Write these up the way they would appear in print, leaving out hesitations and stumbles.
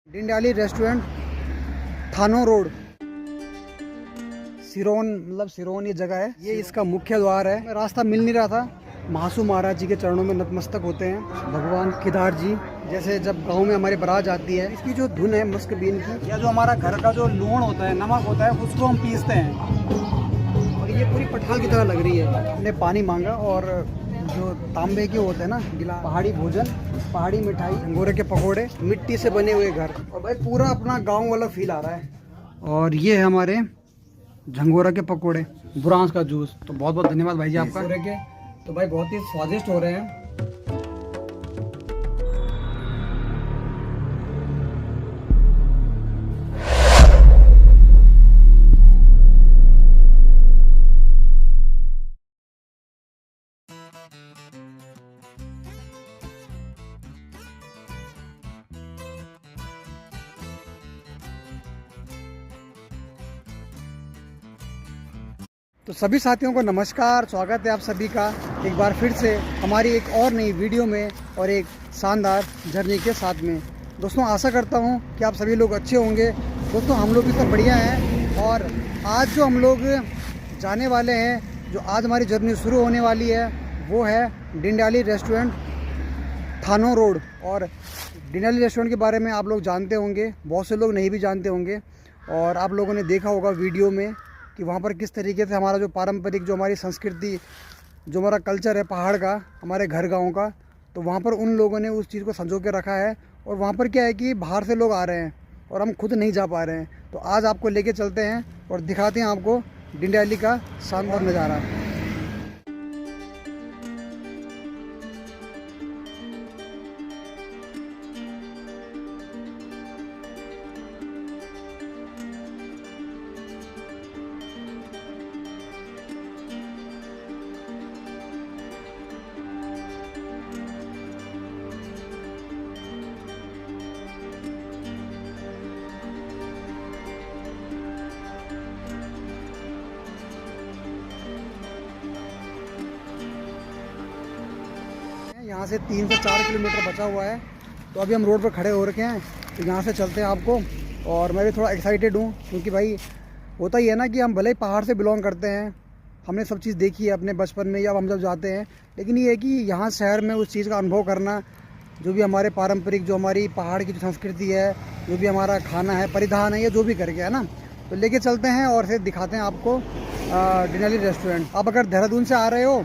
डिंडाली restaurant, थानो road, सिरोन, मतलब सिरोन ये जगह है। ये इसका मुख्य द्वार है। रास्ता मिल नहीं रहा था। महासू महाराज जी के चरणों में नतमस्तक होते हैं भगवान केदार जी। जैसे जब गांव में हमारी बारात आती है, इसकी जो धुन है मस्क बीन की, या जो हमारा घर का जो लूण होता है, नमक होता है, उसको हम पीसते हैं। और ये पूरी पठाल की तरह लग रही है। हमने पानी मांगा और जो तांबे के होते हैं ना गिला, पहाड़ी भोजन, पहाड़ी मिठाई, झंगोरे के पकोड़े, मिट्टी से बने हुए घर, और भाई पूरा अपना गाँव वाला फील आ रहा है। और ये है हमारे झंगोरा के पकोड़े, बुरांस का जूस। तो बहुत बहुत धन्यवाद भाई जी आपका। तो भाई बहुत ही स्वादिष्ट हो रहे हैं। तो सभी साथियों को नमस्कार, स्वागत है आप सभी का एक बार फिर से हमारी एक और नई वीडियो में और एक शानदार जर्नी के साथ में। दोस्तों आशा करता हूं कि आप सभी लोग अच्छे होंगे। दोस्तों हम लोग भी सब बढ़िया हैं। और आज जो हम लोग जाने वाले हैं, जो आज हमारी जर्नी शुरू होने वाली है, वो है डिंडाली रेस्टोरेंट, थानो रोड। और डिंडाली रेस्टोरेंट के बारे में आप लोग जानते होंगे, बहुत से लोग नहीं भी जानते होंगे। और आप लोगों ने देखा होगा वीडियो में कि वहाँ पर किस तरीके से हमारा जो पारंपरिक, जो हमारी संस्कृति, जो हमारा कल्चर है पहाड़ का, हमारे घर गाँव का, तो वहाँ पर उन लोगों ने उस चीज़ को संजो के रखा है। और वहाँ पर क्या है कि बाहर से लोग आ रहे हैं और हम खुद नहीं जा पा रहे हैं। तो आज आपको लेके चलते हैं और दिखाते हैं आपको डिंडाली का शानदार नज़ारा। यहाँ से 3 से 4 किलोमीटर बचा हुआ है। तो अभी हम रोड पर खड़े हो रखे हैं, तो यहाँ से चलते हैं आपको। और मैं भी थोड़ा एक्साइटेड हूँ, क्योंकि भाई होता ही है ना कि हम भले ही पहाड़ से बिलोंग करते हैं, हमने सब चीज़ देखी है अपने बचपन में या हम जब जाते हैं, लेकिन ये है कि यहाँ शहर में उस चीज़ का अनुभव करना, जो भी हमारे पारंपरिक, जो हमारी पहाड़ की जो संस्कृति है, जो भी हमारा खाना है, परिधान है, या जो भी करके है ना, तो लेके चलते हैं और फिर दिखाते हैं आपको डिंडाली रेस्टोरेंट। आप अगर देहरादून से आ रहे हो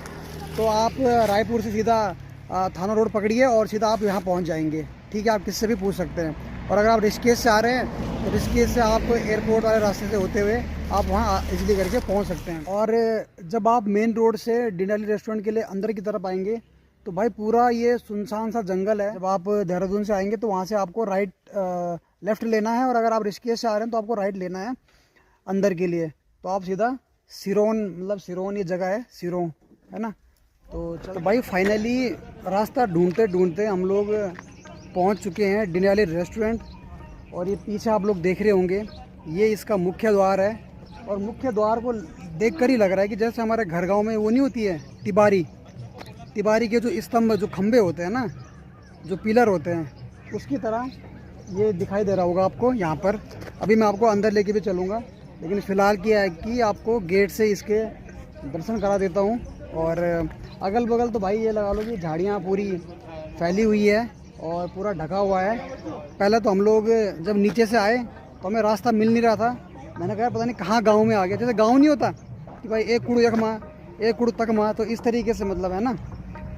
तो आप रायपुर से सीधा थाना रोड पकड़िए और सीधा आप यहाँ पहुँच जाएंगे। ठीक है, आप किससे भी पूछ सकते हैं। और अगर आप ऋषिकेश से आ रहे हैं तो ऋषिकेश से आप एयरपोर्ट वाले रास्ते से होते हुए आप वहाँ इजीली करके पहुँच सकते हैं। और जब आप मेन रोड से डिंडाली रेस्टोरेंट के लिए अंदर की तरफ आएंगे तो भाई पूरा ये सुनसान सा जंगल है। जब आप देहरादून से आएंगे तो वहाँ से आपको लेफ़्ट लेना है, और अगर आप ऋषिकेश से आ रहे हैं तो आपको राइट लेना है अंदर के लिए। तो आप सीधा सिरोन, मतलब सिरोन ये जगह है, सिरोन है ना। तो चलो भाई, फाइनली रास्ता ढूंढते ढूंढते हम लोग पहुंच चुके हैं डिंडाली रेस्टोरेंट। और ये पीछे आप लोग देख रहे होंगे, ये इसका मुख्य द्वार है। और मुख्य द्वार को देखकर ही लग रहा है कि जैसे हमारे घर गांव में वो नहीं होती है तिबारी के जो स्तंभ, जो खंभे होते हैं ना, जो पिलर होते हैं, उसकी तरह ये दिखाई दे रहा होगा आपको यहाँ पर। अभी मैं आपको अंदर लेके भी चलूँगा, लेकिन फ़िलहाल क्या है कि आपको गेट से इसके दर्शन करा देता हूँ। और अगल बगल तो भाई ये लगा लो कि झाड़ियाँ पूरी फैली हुई है और पूरा ढका हुआ है। पहले तो हम लोग जब नीचे से आए तो हमें रास्ता मिल नहीं रहा था। मैंने कहा पता नहीं कहाँ गांव में आ गया। जैसे गांव नहीं होता कि भाई एक कुड़ यकमा, एक कुड़ तकमा, तो इस तरीके से मतलब है ना।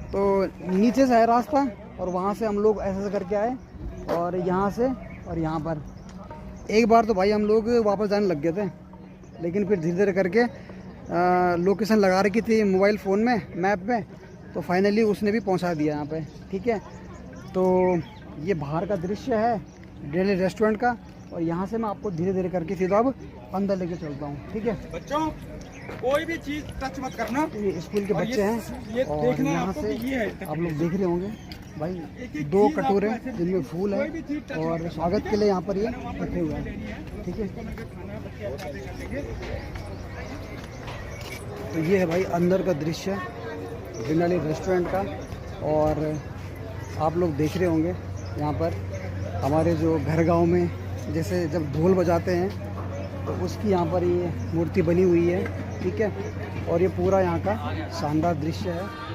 तो नीचे से है रास्ता और वहाँ से हम लोग ऐसे करके आए, और यहाँ से और यहाँ पर एक बार तो भाई हम लोग वापस जाने लग गए थे, लेकिन फिर धीरे धीरे करके लोकेशन लगा रखी थी मोबाइल फ़ोन में, मैप में, तो फाइनली उसने भी पहुंचा दिया यहाँ पे। ठीक है, तो ये बाहर का दृश्य है डिंडाली रेस्टोरेंट का। और यहाँ से मैं आपको धीरे धीरे करके सीधा अब अंदर लेके चलता हूँ। ठीक है बच्चों, कोई भी चीज़ टच मत करना। ये स्कूल के बच्चे हैं। और यहाँ से आप लोग देख रहे होंगे भाई 2 कटोरे जिनमें फूल है, और स्वागत के लिए यहाँ पर ये रखे हुए हैं। ठीक है, तो ये है भाई अंदर का दृश्य डिंडाली रेस्टोरेंट का। और आप लोग देख रहे होंगे यहाँ पर हमारे जो घर गांव में जैसे जब ढोल बजाते हैं तो उसकी यहाँ पर ये मूर्ति बनी हुई है, ठीक है। और ये पूरा यहाँ का शानदार दृश्य है।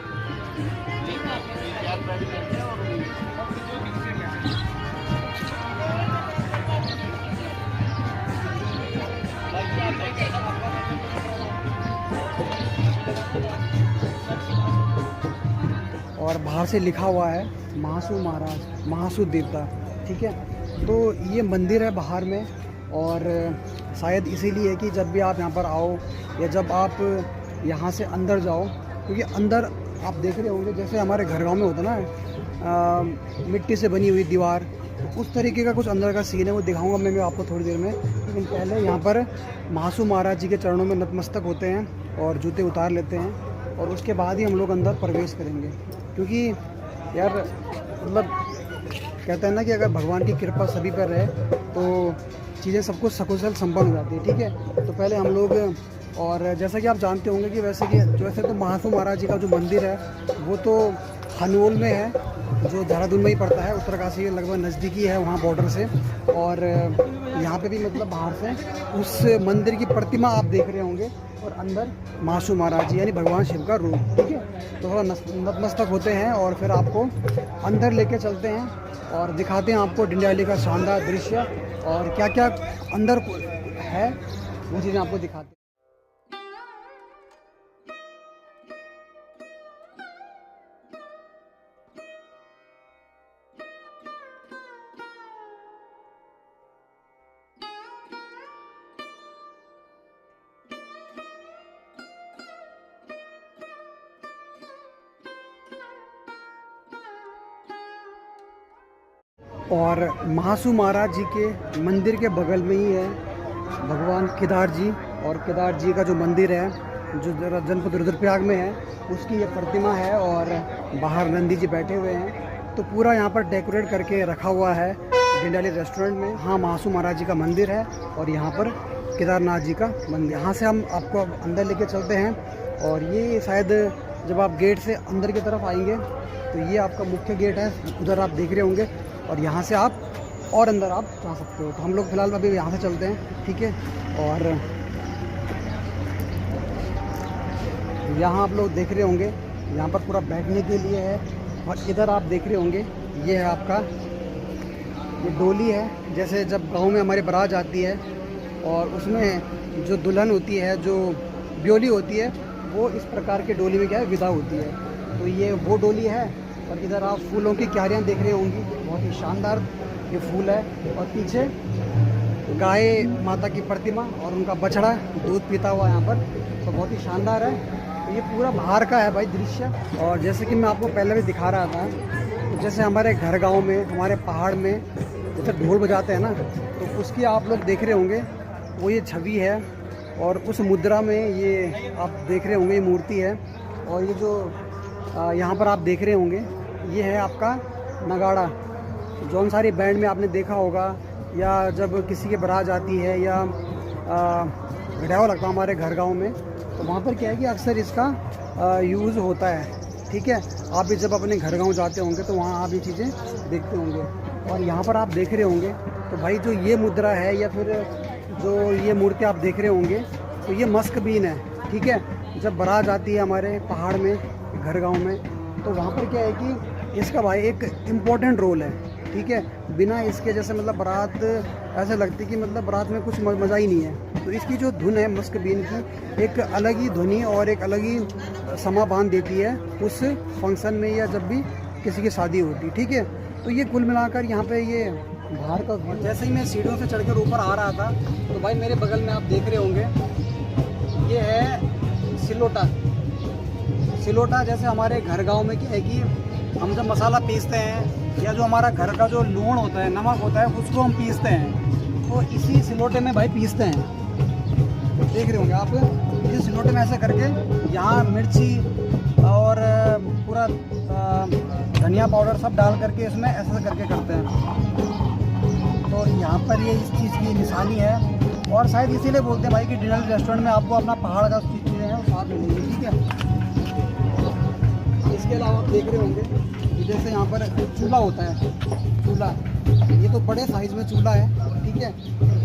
और बाहर से लिखा हुआ है महासू महाराज, महासू देवता, ठीक है। तो ये मंदिर है बाहर में, और शायद इसीलिए कि जब भी आप यहाँ पर आओ या जब आप यहाँ से अंदर जाओ, क्योंकि अंदर आप देख रहे होंगे जैसे हमारे घर गांव में होता ना मिट्टी से बनी हुई दीवार, तो उस तरीके का कुछ अंदर का सीन है, वो दिखाऊंगा मैं आपको थोड़ी देर में। लेकिन पहले यहाँ पर महासू महाराज जी के चरणों में नतमस्तक होते हैं और जूते उतार लेते हैं, और उसके बाद ही हम लोग अंदर प्रवेश करेंगे। क्योंकि यार मतलब कहते हैं ना कि अगर भगवान की कृपा सभी पर रहे तो चीज़ें सब कुछ सकुशल संपन्न हो जाती है, ठीक है। तो पहले हम लोग, और जैसा कि आप जानते होंगे कि वैसे तो महासू महाराज जी का जो मंदिर है वो तो हनवोल में है, जो देहरादून में ही पड़ता है, उत्तरकाशी लगभग नज़दीकी है वहाँ बॉर्डर से। और यहाँ पे भी मतलब बाहर से उस मंदिर की प्रतिमा आप देख रहे होंगे, और अंदर महासू महाराज जी यानी भगवान शिव का रूप, ठीक है। तो थोड़ा नतमस्तक होते हैं और फिर आपको अंदर लेके चलते हैं और दिखाते हैं आपको डिंडयाली का शानदार दृश्य, और क्या क्या अंदर है वो चीज़ें आपको दिखाते हैं। और महासू महाराज जी के मंदिर के बगल में ही है भगवान केदार जी, और केदार जी का जो मंदिर है जो जनपद रुद्रप्रयाग में है उसकी ये प्रतिमा है, और बाहर नंदी जी बैठे हुए हैं। तो पूरा यहाँ पर डेकोरेट करके रखा हुआ है डिंडयाली रेस्टोरेंट में। हाँ, महासू महाराज जी का मंदिर है और यहाँ पर केदारनाथ जी का मंदिर। यहाँ से हम आपको अंदर लेके चलते हैं, और ये शायद जब आप गेट से अंदर की तरफ आएंगे तो ये आपका मुख्य गेट है, उधर आप देख रहे होंगे, और यहाँ से आप और अंदर आप जा सकते हो। तो हम लोग फ़िलहाल अभी यहाँ से चलते हैं, ठीक है। और यहाँ आप लोग देख रहे होंगे यहाँ पर पूरा बैठने के लिए है, और इधर आप देख रहे होंगे ये है आपका ये डोली है। जैसे जब गांव में हमारी बारात जाती है और उसमें जो दुल्हन होती है, जो ब्योली होती है, वो इस प्रकार के डोली में क्या है विदा होती है। तो ये वो डोली है, और इधर आप फूलों की क्यारियाँ देख रहे होंगी, बहुत ही शानदार ये फूल है। और पीछे गाय माता की प्रतिमा और उनका बछड़ा दूध पीता हुआ यहाँ पर, तो बहुत ही शानदार है। तो ये पूरा बाहर का है भाई दृश्य। और जैसे कि मैं आपको पहले भी दिखा रहा था, तो जैसे हमारे घर गांव में, हमारे पहाड़ में जैसे ढोल बजाते हैं ना, तो उसकी आप लोग देख रहे होंगे वो ये छवि है, और उस मुद्रा में ये आप देख रहे होंगे ये मूर्ति है। और ये जो यहाँ पर आप देख रहे होंगे ये है आपका नगाड़ा। जौन सारी बैंड में आपने देखा होगा, या जब किसी की बारात जाती है या घड़ावा लगता है हमारे घर गांव में, तो वहाँ पर क्या है कि अक्सर इसका यूज़ होता है, ठीक है। आप भी जब अपने घर गांव जाते होंगे तो वहाँ आप ये चीज़ें देखते होंगे। और यहाँ पर आप देख रहे होंगे तो भाई जो ये मुद्रा है या फिर जो ये मूर्ति आप देख रहे होंगे, तो ये मस्क बीन है, ठीक है। जब बारात जाती है हमारे पहाड़ में, घर गांव में, तो वहाँ पर क्या है कि इसका भाई एक इम्पोर्टेंट रोल है, ठीक है। बिना इसके जैसे मतलब बारात ऐसे लगती कि मतलब बारात में कुछ मज़ा ही नहीं है। तो इसकी जो धुन है मस्क बीन की, एक अलग ही ध्वनि और एक अलग ही समा बांध देती है उस फंक्शन में या जब भी किसी की शादी होती, ठीक है। तो ये कुल मिलाकर यहाँ पे ये बाहर का, जैसे ही मैं सीढ़ियों से चढ़कर ऊपर आ रहा था तो भाई मेरे बगल में आप देख रहे होंगे ये है सिलोटा। सिलोटा जैसे हमारे घर गांव में क्या है कि हम जब मसाला पीसते हैं या जो हमारा घर का जो लूण होता है, नमक होता है, उसको हम पीसते हैं, तो इसी सिलोटे में भाई पीसते हैं। देख रहे होंगे आप, इसी सिलोटे में ऐसे करके यहाँ मिर्ची और पूरा धनिया पाउडर सब डाल करके इसमें ऐसे करके करते हैं। तो यहाँ पर ये इस चीज़ की निशानी है, और शायद इसीलिए बोलते हैं भाई कि डिनर रेस्टोरेंट में आपको अपना पहाड़ का चीज़ें हैं वो साथ मिलेंगी, ठीक है। इसके अलावा आप देख रहे होंगे कि जैसे यहाँ पर चूल्हा होता है, चूल्हा ये तो बड़े साइज में चूल्हा है, ठीक है।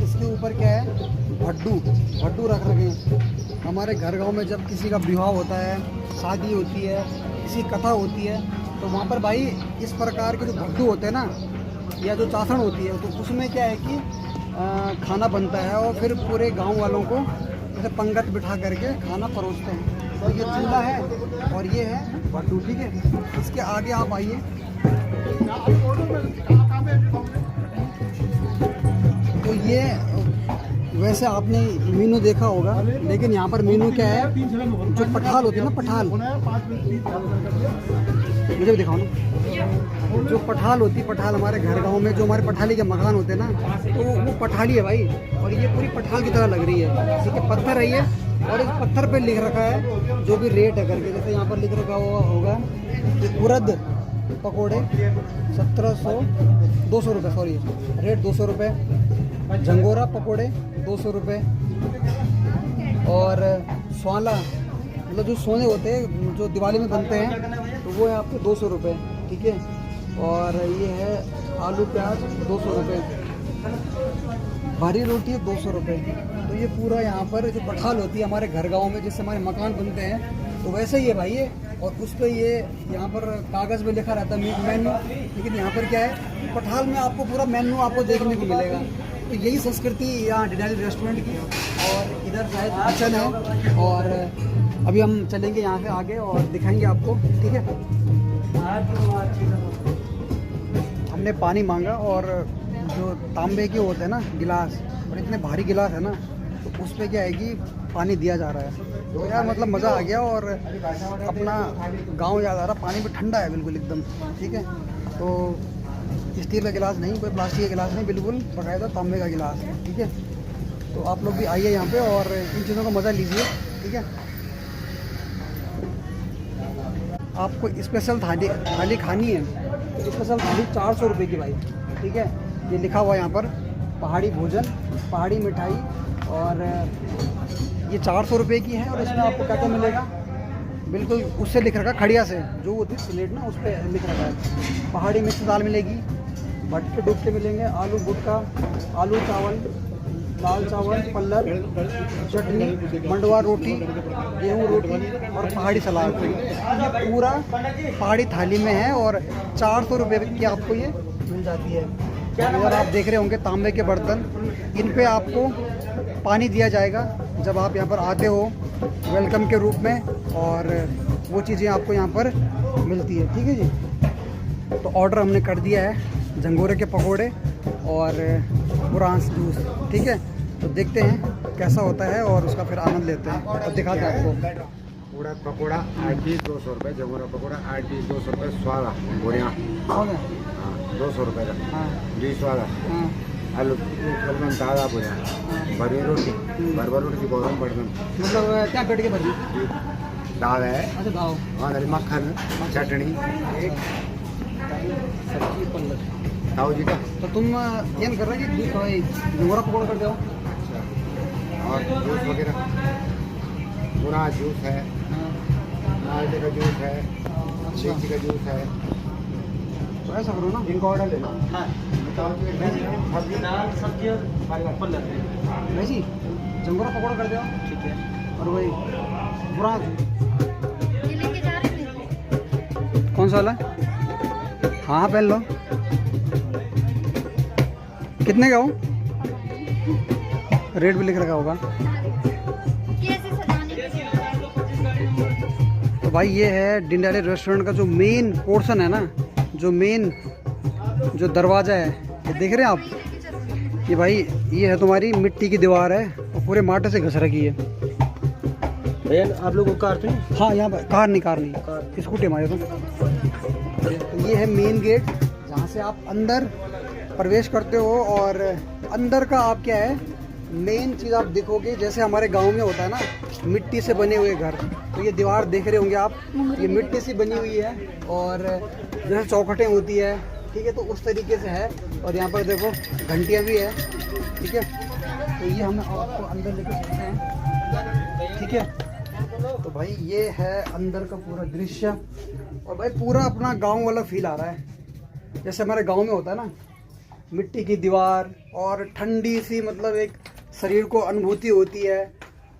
इसके ऊपर क्या है, भट्टू रख रखे हैं। हमारे घर गांव में जब किसी का विवाह होता है, शादी होती है, किसी कथा होती है, तो वहाँ पर भाई इस प्रकार के जो भट्टू होते हैं ना, या जो चासण होती है, तो उसमें क्या है कि खाना बनता है और फिर पूरे गांव वालों को जैसे पंगत बिठा करके खाना परोसते हैं। तो ये चूल्हा है और ये है भट्टू, ठीक है। इसके आगे आप आइए, तो ये वैसे आपने मीनू देखा होगा, लेकिन यहाँ पर मीनू क्या है, जो पठाल होती है ना, पठाल, मुझे भी दिखाओ ना, जो पठाल होती है, पठाल हमारे घर गांव में जो हमारे पठाली के मकान होते हैं ना, तो वो पठाली है भाई। और ये पूरी पठाल की तरह लग रही है, ठीक है। पत्थर है ये, और इस पत्थर पे लिख रखा है जो भी रेट है करके, जैसे यहाँ पर लिख रखा हुआ होगा कि उड़द पकोड़े 1700 200 रुपये, सॉरी रेट 200 रुपये, झंगोरा पकोड़े 200 रुपये, और स्वाला मतलब जो सोने होते हैं जो दिवाली में बनते हैं, तो वो है आपको 200 रुपये, ठीक है। और ये है आलू प्याज 200 रुपये, भारी रोटी है 200 रुपये। तो ये पूरा यहाँ पर जो पठाल होती है हमारे घर गांव में, जिससे हमारे मकान बनते हैं, तो वैसे ही है भाई ये। और उस पर ये यहाँ पर कागज़ में लिखा रहता है मेन्यू, लेकिन यहाँ पर क्या है, पठाल में आपको पूरा मेन्यू आपको देखने को मिलेगा। तो यही संस्कृति यहाँ डिनाली रेस्टोरेंट की। और इधर शायद किचन है, और अभी हम चलेंगे यहाँ से आगे और दिखाएंगे आपको, ठीक है। हमने पानी मांगा, और जो तांबे के होते हैं ना गिलास, और इतने भारी गिलास है ना, तो उस पर क्या है कि पानी दिया जा रहा है। तो यार मतलब मज़ा आ गया, और अपना गांव याद आ रहा। पानी भी ठंडा है बिल्कुल एकदम, ठीक है। तो स्टील का गिलास नहीं, कोई प्लास्टिक का गिलास नहीं, बिल्कुल बाकायदा तांबे का गिलास है, ठीक है। तो आप लोग भी आइए यहाँ पे और इन चीज़ों का मज़ा लीजिए, ठीक है। आपको स्पेशल थाली खानी है, स्पेशल थाली 400 रुपये की भाई, ठीक है। ये लिखा हुआ है यहाँ पर पहाड़ी भोजन, पहाड़ी मिठाई, और ये 400 रुपये की है। और इसमें आपको क्या क्या मिलेगा, बिल्कुल उससे लिख रखा, खड़िया से जो होती है प्लेट ना, उस पर लिख रखा है पहाड़ी मिक्स दाल मिलेगी, भट्टे डुबके मिलेंगे, आलू गुटका, आलू चावल, दाल चावल, पल्लर, चटनी, मंडवा रोटी, गेहूँ रोटी और पहाड़ी सलाद। ये पूरा पहाड़ी थाली में है, और 400 रुपये की आपको ये मिल जाती है। और आप देख रहे होंगे तांबे के बर्तन, इन पे आपको पानी दिया जाएगा जब आप यहाँ पर आते हो वेलकम के रूप में, और वो चीज़ें आपको यहाँ पर मिलती है, ठीक है जी। तो ऑर्डर हमने कर दिया है झंगोरे के पकोड़े और बुरांस जूस, ठीक है। तो देखते हैं कैसा होता है और उसका फिर आनंद लेते हैं और दिखाते हैं आपको। उड़द पकौड़ा 8 200 रुपये, झंगोरा पकौड़ा 8 200 रुपये, स्वादा बोरिया 200 रुपये का, हाँ जी स्वादा, हाँ आलू बर्तन ताज़ा बोरिया, भरी रोटी, भरभर रोटी गौरम बर्तन, मतलब क्या पेट के भरी दाल है, अच्छा दाव, हाँ मक्खन, चटनी, एक सब्जी पल्लर ताऊ जी का। तो तुम ये कर रहे कि झंगोरा पकौड़ा कर दो, और जूस वगैरह, बुरा जूस है, नारियल का जूस है, लीची का जूस है। तो ऐसा करो ना, इनको ऑर्डर ले लो। हाँ सब्जी और पल्लर, वैसी झंगोरा पकौड़ा कर दो, ठीक है। और वही बुरा ये लेके जा रहे हैं। कौन सा वाला? हाँ हाँ पहन लो। कितने का हो? रेट भी लिख रखा होगा। कैसे सजाने के? तो भाई ये है डिंडाली रेस्टोरेंट का जो मेन पोर्शन है ना, जो मेन जो दरवाज़ा है, ये देख रहे हैं आप, ये भाई ये है तुम्हारी मिट्टी की दीवार है और पूरे माटे से घस रखी है। भैया आप लोगों को कार तो नहीं? हाँ यहाँ पर कार नहीं, स्कूटी हमारे तो ये है मेन गेट जहाँ से आप अंदर प्रवेश करते हो। और अंदर का आप क्या है, मेन चीज़ आप देखोगे, जैसे हमारे गांव में होता है ना मिट्टी से बने हुए घर, तो ये दीवार देख रहे होंगे आप, ये मिट्टी से बनी हुई है, और जैसे चौखटें होती है, ठीक है, तो उस तरीके से है। और यहाँ पर देखो घंटियाँ भी है, ठीक है। तो ये हम आपको अंदर लेकर चलते हैं, ठीक है। तो भाई ये है अंदर का पूरा दृश्य, और भाई पूरा अपना गांव वाला फील आ रहा है, जैसे हमारे गांव में होता है ना, मिट्टी की दीवार और ठंडी सी मतलब एक शरीर को अनुभूति होती है।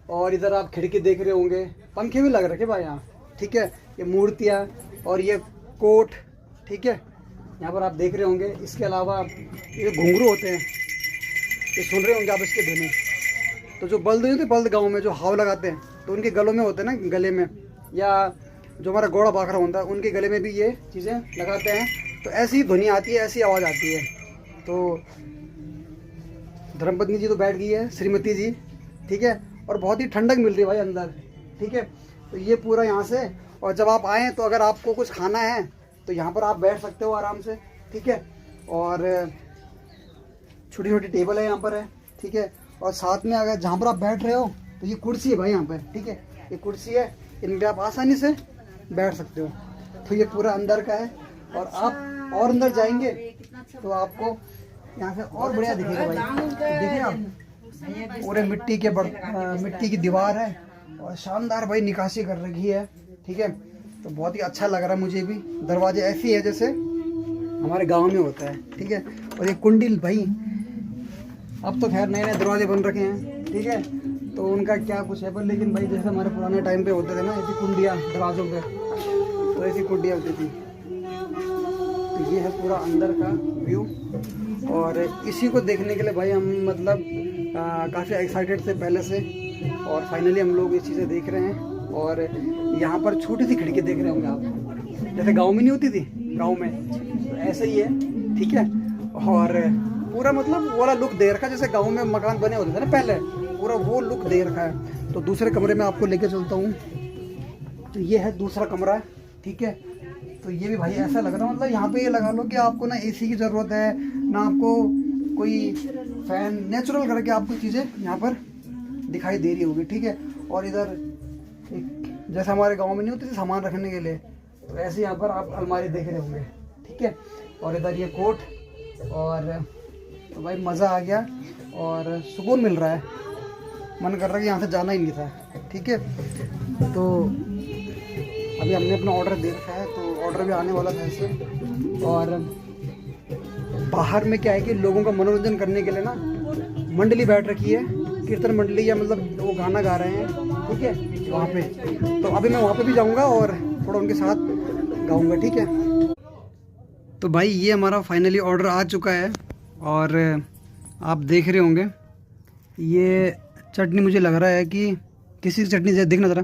और इधर आप खिड़की देख रहे होंगे, पंखे भी लग रखे भाई यहाँ, ठीक है। ये मूर्तियाँ और ये कोट, ठीक है, यहाँ पर आप देख रहे होंगे। इसके अलावा ये घुंघरू होते हैं, ये सुन रहे होंगे आप इसके ध्वनि। तो जो बल्द होते हैं, बल्द गाँव में जो हाव लगाते हैं, तो उनके गलों में होते हैं ना, गले में, या जो हमारा घोड़ा बाखरा होता है उनके गले में भी ये चीज़ें लगाते हैं। तो ऐसी ध्वनि आती है, ऐसी आवाज़ आती है। तो धर्मपत्नी जी तो बैठ गई है, श्रीमती जी, ठीक है। और बहुत ही ठंडक मिल रही है भाई अंदर, ठीक है। तो ये पूरा यहाँ से, और जब आप आएँ तो अगर आपको कुछ खाना है तो यहाँ पर आप बैठ सकते हो आराम से, ठीक है। और छोटी छोटी टेबल है यहाँ पर है, ठीक है। और साथ में अगर जहाँ पर आप बैठ रहे हो तो ये कुर्सी है भाई यहाँ पे, ठीक है। ये कुर्सी है, इन पर आप आसानी से बैठ सकते हो। तो ये पूरा अंदर का है। और आप और अंदर जाएंगे तो आपको यहाँ से और बढ़िया दिखेगा भाई। देखिए आप, पूरे मिट्टी के मिट्टी की दीवार है और शानदार भाई निकासी कर रखी है, ठीक है। तो बहुत ही अच्छा लग रहा है मुझे भी। दरवाजे ऐसी है जैसे हमारे गांव में होता है, ठीक है। और ये कुंडिल भाई, अब तो खैर नए नए दरवाजे बन रखे हैं, ठीक है। तो उनका क्या कुछ है, पर लेकिन भाई जैसे हमारे पुराने टाइम पे होते थे ना, ऐसी कुंडियाँ दरवाज़ों पे, तो ऐसी कुंडियाँ होती थी। तो ये है पूरा अंदर का व्यू। और इसी को देखने के लिए भाई हम मतलब काफ़ी एक्साइटेड थे पहले से, और फाइनली हम लोग ये चीज़ें देख रहे हैं। और यहाँ पर छोटी सी खिड़की देख रहे होंगे आप, जैसे गांव में नहीं होती थी, गांव में तो ऐसे ही है, ठीक है। और पूरा मतलब वो वाला लुक दे रखा है जैसे गांव में मकान बने होते थे ना पहले, पूरा वो लुक दे रखा है। तो दूसरे कमरे में आपको लेके चलता हूँ। तो ये है दूसरा कमरा, ठीक है। तो ये भी भाई ऐसा लग रहा है, मतलब यहाँ पे ये लगा लो कि आपको ना एसी की ज़रूरत है ना, आपको कोई फैन, नेचुरल करके आपको चीज़ें यहाँ पर दिखाई दे रही होगी, ठीक है। और इधर एक जैसे हमारे गांव में नहीं होती थी सामान रखने के लिए, तो ऐसे यहाँ पर आप अलमारी देख रहे होंगे, ठीक है। और इधर ये कोट, और तो भाई मज़ा आ गया और सुकून मिल रहा है। मन कर रहा है कि यहाँ से जाना ही नहीं था, ठीक है। तो अभी हमने अपना ऑर्डर दे रखा है, तो ऑर्डर भी आने वाला था ऐसे। और बाहर में क्या है कि लोगों का मनोरंजन करने के लिए ना मंडली बैठ रखी है, कीर्तन मंडली, या मतलब वो गाना गा रहे हैं, ठीक है, वहाँ पे। तो अभी मैं वहाँ पे भी जाऊँगा और थोड़ा उनके साथ गाऊँगा, ठीक है। तो भाई ये हमारा फाइनली ऑर्डर आ चुका है, और आप देख रहे होंगे ये चटनी, मुझे लग रहा है कि किसी की चटनी से, देखना ज़रा,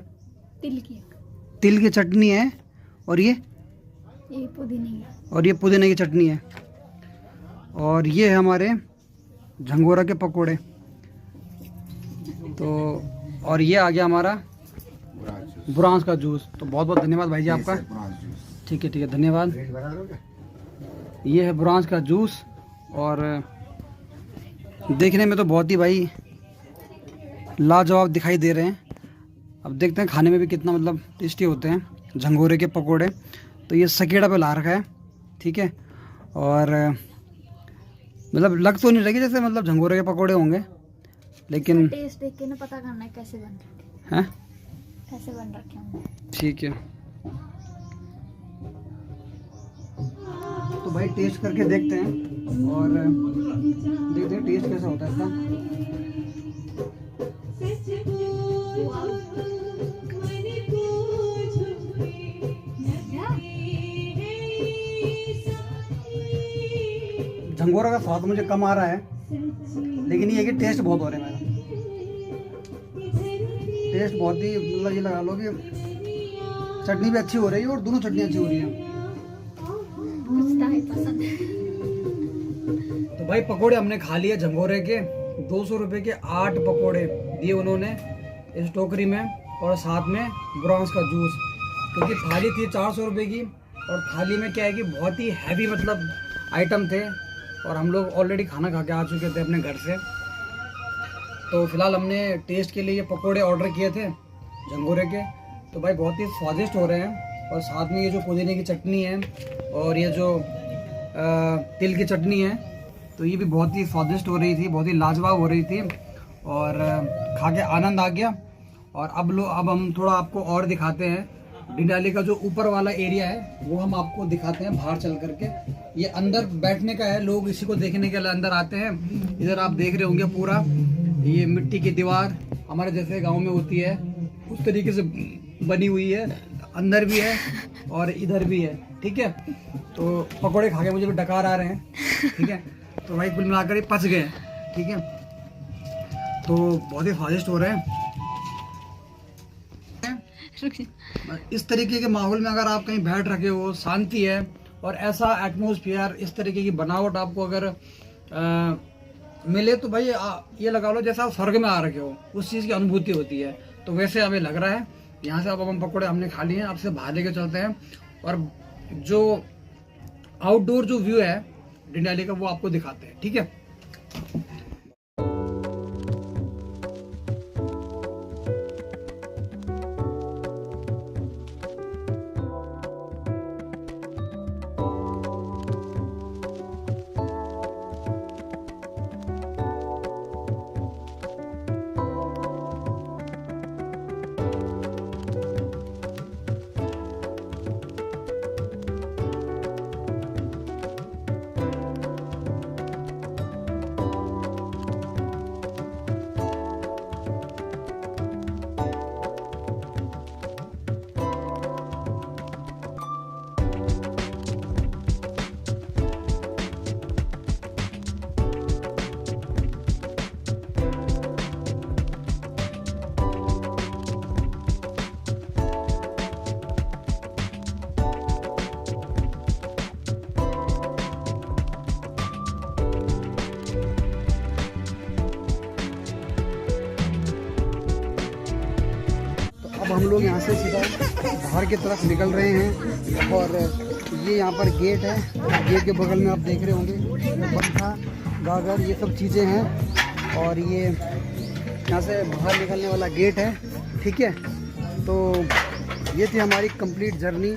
तिल की चटनी है। और ये पुदीने की, और ये पुदीने की चटनी है। और ये है हमारे झंगोरा के पकोड़े। तो और ये आ गया हमारा बुरांस का जूस। तो बहुत बहुत धन्यवाद भाई जी आपका, ठीक है, ठीक है, धन्यवाद। ये है बुरांस का जूस, और देखने में तो बहुत ही भाई लाजवाब दिखाई दे रहे हैं। अब देखते हैं खाने में भी कितना मतलब टेस्टी होते हैं झंगोरे के पकोड़े। तो ये सकेड़ा पे ला रखा है, ठीक है। और मतलब लग तो नहीं रही जैसे मतलब झंगोरे के पकोड़े होंगे, लेकिन टेस्ट देख के ना पता करना है कैसे बन रहे हैं, कैसे बन रखे हैं, ठीक है। तो भाई टेस्ट करके देखते हैं और देखते हैं टेस्ट कैसा होता है इसका। झंगोरा का स्वाद मुझे कम आ रहा है, लेकिन ये है कि टेस्ट बहुत हो रहे हैं मेरा। टेस्ट बहुत ही मतलब ये लगा लो कि चटनी भी अच्छी हो रही है और दोनों चटनी अच्छी हो रही है। तो भाई पकोड़े हमने खा लिए झंगोरे के, 200 रुपये के 8 पकोड़े दिए उन्होंने इस टोकरी में, और साथ में बुरांस का जूस, क्योंकि थाली थी 400 रुपये की। और थाली में क्या है कि बहुत ही हैवी मतलब आइटम थे, और हम लोग ऑलरेडी खाना खा के आ चुके थे अपने घर से। तो फिलहाल हमने टेस्ट के लिए ये पकोड़े ऑर्डर किए थे झंगोरे के। तो भाई बहुत ही स्वादिष्ट हो रहे हैं, और साथ में ये जो पुदीने की चटनी है और ये जो तिल की चटनी है, तो ये भी बहुत ही स्वादिष्ट हो रही थी, बहुत ही लाजवाब हो रही थी, और खा के आनंद आ गया। और अब हम थोड़ा आपको और दिखाते हैं डिंडाली का जो ऊपर वाला एरिया है वो हम आपको दिखाते हैं बाहर चल करके। ये अंदर बैठने का है, लोग इसी को देखने के लिए अंदर आते हैं। इधर आप देख रहे होंगे पूरा ये मिट्टी की दीवार हमारे जैसे गांव में होती है उस तरीके से बनी हुई है, अंदर भी है और इधर भी है। ठीक है, तो पकौड़े खा के मुझे भी डकार आ रहे हैं। ठीक है, तो भाई कुल मिलाकर ये पच गए। ठीक है, तो बहुत ही स्वादिष्ट हो रहे हैं। इस तरीके के माहौल में अगर आप कहीं बैठ रखे हो, शांति है और ऐसा एटमॉस्फेयर, इस तरीके की बनावट आपको अगर मिले तो भाई ये लगा लो जैसा आप स्वर्ग में आ रखे हो, उस चीज़ की अनुभूति होती है। तो वैसे हमें लग रहा है। यहाँ से अब हम पकौड़े हमने खा लिए हैं, आपसे बाहर लेके चलते हैं और जो आउटडोर जो व्यू है डिंडाली का वो आपको दिखाते हैं। ठीक है, अब हम लोग यहाँ से सीधा बाहर की तरफ निकल रहे हैं और ये यहाँ पर गेट है। गेट के बगल में आप देख रहे होंगे पंखा, गागर, ये सब चीज़ें हैं और ये यहाँ से बाहर निकलने वाला गेट है। ठीक है, तो ये थी हमारी कंप्लीट जर्नी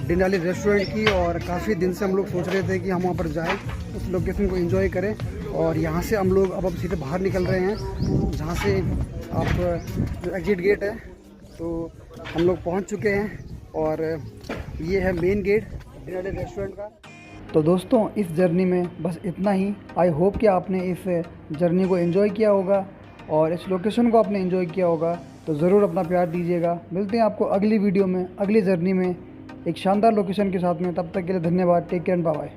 डिंडाली रेस्टोरेंट की और काफ़ी दिन से हम लोग सोच रहे थे कि हम वहाँ पर जाएं, उस लोकेशन को एंजॉय करें। और यहाँ से हम लोग अब सीधे बाहर निकल रहे हैं, जहाँ से आप जो एग्जिट गेट है तो हम लोग पहुंच चुके हैं और ये है मेन गेट डिंडाली रेस्टोरेंट का। तो दोस्तों इस जर्नी में बस इतना ही। आई होप कि आपने इस जर्नी को एंजॉय किया होगा और इस लोकेशन को आपने एंजॉय किया होगा। तो ज़रूर अपना प्यार दीजिएगा। मिलते हैं आपको अगली वीडियो में, अगली जर्नी में एक शानदार लोकेशन के साथ में। तब तक के लिए धन्यवाद। Take care and bye bye.